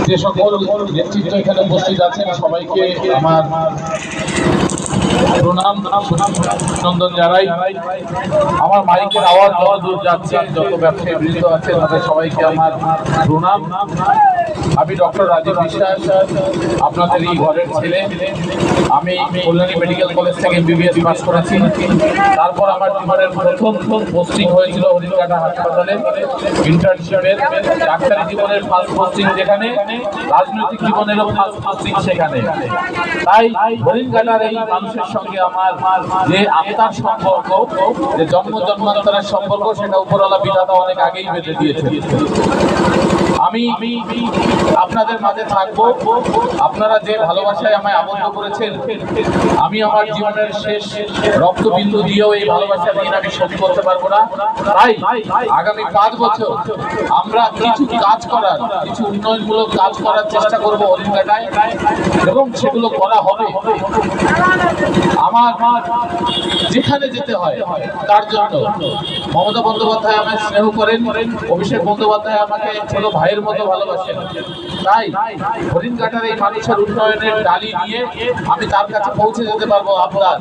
যে সকল নেতৃত্ব এখানে উপস্থিত আছেন সবাইকে আমার প্রণাম অভিনন্দন জানাই। আমার মাইকের আওয়াজ যত দূর যাচ্ছে, যত ব্যবসায়ী বৃন্দ আছে তাদের সবাইকে আমার প্রণাম। আমি ডক্টর রাজীব বিশ্বাস, আপনাদের এই ঘরের ছেলে। আমি কল্যাণী মেডিকেল কলেজ থেকে MBBS পাস করেছি। তারপর আমার জীবনের প্রথম পোস্টিং হয়েছিল হরিণঘাটা হাসপাতালে ইন্টার্নশিপের। ডাক্তারি জীবনের ফার্স্ট পোস্টিং যেখানে, রাজনৈতিক জীবনেরও ফার্স্ট পোস্টিং সেখানে। তাই হরিণঘাটার এই মানুষের সঙ্গে আমার যে আত্মার সম্পর্ক, যে জন্ম জন্মান্তরের সম্পর্ক, সেটা উপরওয়ালা বিধাতা অনেক আগেই বেঁধে দিয়েছে। আমি আপনাদের মাঝে থাকবো। আপনারা যে ভালোবাসায় আমায় আবদ্ধ করেছেন, আমি আমার জীবনের শেষ রক্তবিন্দু দিয়েও এই ভালোবাসা দিন আমি শোধ করতে পারবো না। তাই আগামী 5 বছর আমরা কিছু কাজ করার, কিছু উন্নয়নমূলক কাজ করার চেষ্টা করবো হরিণঘাটায়, এবং সেগুলো করা হবে। আমার যেখানে যেতে হয় তার জন্য মমতা বন্দ্যোপাধ্যায় আমায় স্নেহ করেন, অভিষেক বন্দ্যোপাধ্যায় আমাকে ছোট ভাইয়ের মতো ভালোবাসেন। তাই হরিণঘাটার এই মানুষের উন্নয়নের ডালি নিয়ে আমি তার কাছে পৌঁছে যেতে পারবো আপনার,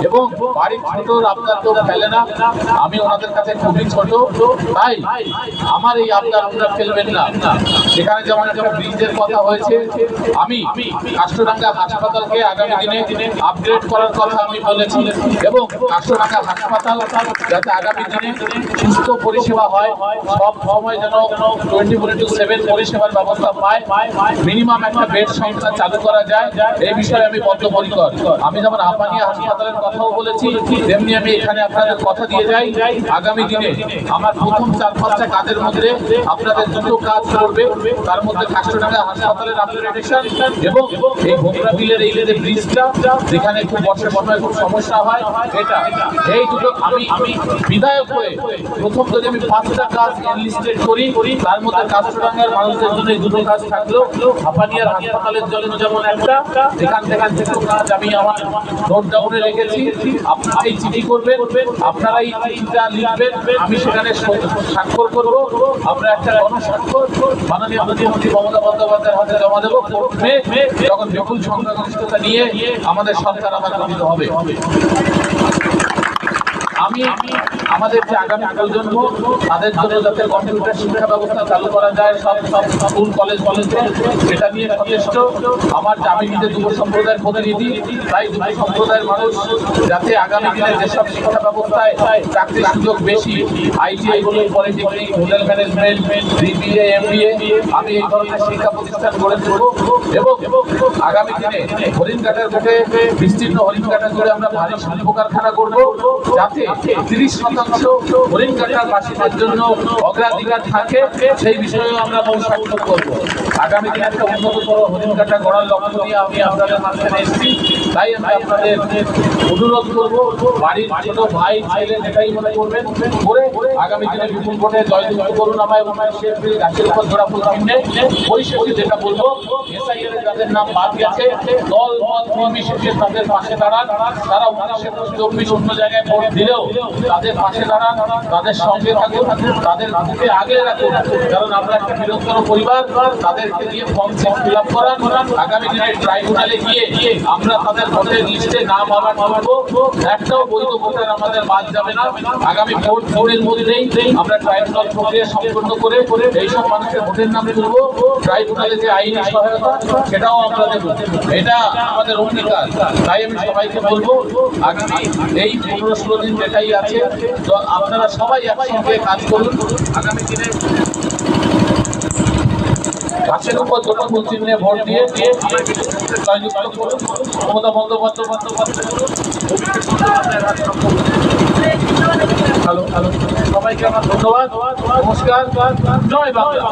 এবং বাড়ির ছোট আপনার তো ফেলে না, আমি ওনাদের কাছে খুবই ছোট। তাই আমার এই আপনার আপনারা ফেলবেন না। সেখানে যেমন একটা ব্রিজের কথা হয়েছে, আমি কাষ্টডাঙ্গা হাসপাতালকে আগামী দিনে আপগ্রেড করার কথা আমি বলেছি, এবং কাষ্টডাঙ্গা হাসপাতাল যাতে আগামী দিনে সুস্থ পরিষেবা হয়, সব সময় যেন 24/7 পরিষেবার ব্যবস্থা পায়, মিনিমাম একটা বেড সংখ্যা চালু করা যায়, এই বিষয়ে আমি বদ্ধপরিকর। আমি যেমন আপানিয়া হাসপাতালের কথাও বলেছি, তেমনি আমি এখানে আপনাদের কথা দিয়ে যাই, আগামী দিনে আমার প্রথম 4-5টা কাজের মধ্যে আপনাদের দুটো কাজ করবে। তার মধ্যে কাষ্টডাঙ্গা হাসপাতালের আপগ্রেডেশন এবং এই ভোমরা বিলের এই যে ব্রিজটা, যেখানে খুব বর্ষার সময় খুব সমস্যা হয়, এটা এই দুটো আমি বিধায়ক হয়ে প্রথম যদি আমি 5টা কাজ এনলিস্টেড করি, তার মধ্যে কাষ্টডাঙ্গার মানুষদের জন্য এই দুটো কাজ থাকলো। হাপানিয়ার হাসপাতালের জন্য যেমন একটা, এখান থেকে দুটো কাজ আমি আমার নোট ডাউনে রেখেছি। আপনারা এই চিঠি করবেন, আপনারা এই চিঠিটা লিখবেন, আমি সেখানে স্বাক্ষর করব। আমরা একটা গণস্বাক্ষর মাননীয় মুখ্যমন্ত্রী মমতা বন্দ্যোপাধ্যায়ের হাতে জমা দেবো। যখন বিপুল সংখ্যাগরিষ্ঠতা নিয়ে আমাদের সরকার আবার গঠিত হবে, আমি আমাদের যে আগামী প্রজন্ম তাদের জন্য যাতে কম্পিউটার শিক্ষা ব্যবস্থা চালু করা যায় সব স্কুল কলেজে, সেটা নিয়ে সচেষ্ট। আমার আমি নিজে যুব সম্প্রদায়ের প্রতিনিধি, তাই যুব সম্প্রদায়ের মানুষ যাতে আগামী দিনে যেসব শিক্ষা ব্যবস্থায় চাকরির সুযোগ বেশি, ITI গুলো, polytechnic, hotel management, BBA, MBA, আমি এই ধরনের শিক্ষা প্রতিষ্ঠান গড়ে তুলব। এবং আগামী দিনে হরিণঘাটার বুকে বিস্তীর্ণ হরিণঘাটা জুড়ে আমরা ভারী শিল্প কারখানা করবো, যাতে 30% হরিণঘাটার বাসীদের জন্য অগ্রাধিকার থাকে, সেই বিষয়ে আমরা মৌসাক্ষর করবো। আগামী দিনে একটা উন্নততর হরিণঘাটা গড়ার লক্ষ্য নিয়ে আমি আপনাদের মাঝখানে এসেছি। তাই আমি আপনাদের অনুরোধ করবো, বাড়ির ছোট ভাই ছেলে যেটাই মনে করবেন করে আগামী দিনে বিপুল ভোটে জয়যুক্ত করুন আমায়। গাছের উপর জোড়া ফুল কিনে পরিশেষে যেটা বলবো, SIL এর যাদের নাম বাদ গেছে, দল মত নির্বিশেষে তাদের পাশে দাঁড়ান। তারা 1924 অন্য জায়গায় ভোট দিলেও তাদের পাশে দাঁড়ান, তাদের সঙ্গে থাকুন, তাদের বুকে আগলে রাখুন, কারণ আমরা একটা বৃহত্তর পরিবার। তাদেরকে দিয়ে ফর্ম ফিল আপ করান। আগামী দিনে ট্রাইব্যুনালে গিয়ে আমরা তাদের ভোটের লিস্টে নাম আবার তুলবো। একটাও বৈধ ভোটার আমাদের বাদ যাবে না। আগামী ভোটের মধ্যেই আমরা ট্রাইব্যুনাল প্রক্রিয়া সম্পন্ন করে এইসব মানুষের ভোটের নাম তুলবো। ট্রাইব্যুনালে যে আইনি সহায়তা সেটাও আমরা দেবো, এটা আমাদের অঙ্গীকার। তাই আমি সবাইকে বলবো, আগামী এই 15-16 দিন যেটাই আছে, তো আপনারা সবাই একসঙ্গে কাজ করুন। আগামী দিনে গাছের উপর জোড়া ফুল চিহ্নে ভোট দিয়ে জয়যুক্ত করুন মমতা বন্দ্যোপাধ্যায়। সবাইকে আমার ধন্যবাদ, নমস্কার, জয় বাংলা।